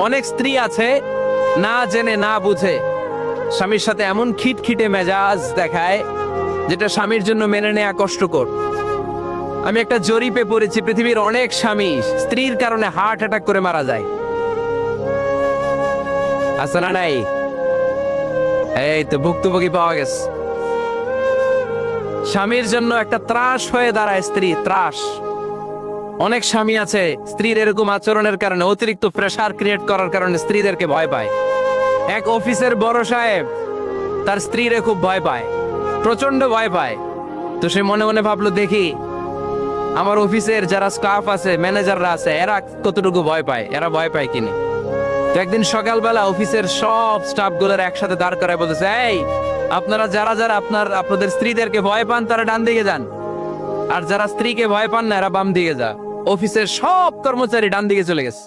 অনেক স্ত্রী আছে না জেনে না বুঝে স্বামীর সাথে এমন খিটখিটে মেজাজ দেখায় যেটা স্বামীর জন্য মেনে নেওয়া কষ্টকর। আমি একটা জরিপে পড়েছি, পৃথিবীর অনেক স্বামী স্ত্রীর কারণে হার্ট অ্যাটাক করে মারা যায়। আছে না নাই? এই তো ভুক্তভোগী পাওয়া গেছে। স্বামীর জন্য একটা ত্রাস হয়ে দাঁড়ায় স্ত্রী, ত্রাস। অনেক স্বামী আছে স্ত্রীর এরকম আচরণের কারণে, অতিরিক্ত প্রেসার ক্রিয়েট করার কারণে স্ত্রীদেরকে ভয় পায়। এক অফিসের বড় সাহেব তার স্ত্রীরে খুব ভয় পায়, প্রচন্ড ভয় পায়। তো সে মনে মনে ভাবলো, দেখি আমার অফিসের যারা স্টাফ আছে, ম্যানেজাররা আছে, এরা কতটুকু ভয় পায়, এরা ভয় পায় কিনা। তো একদিন সকালবেলা অফিসের সব স্টাফ গুলোর একসাথে দাঁড় করায় বলতেছে, এই আপনারা যারা যারা আপনাদের স্ত্রীদেরকে ভয় পান তারা ডান দিকে যান, আর যারা স্ত্রীকে ভয় পান না এরা বাম দিকে যা। অফিসের সব কর্মচারী ডান দিকে চলে গেছে।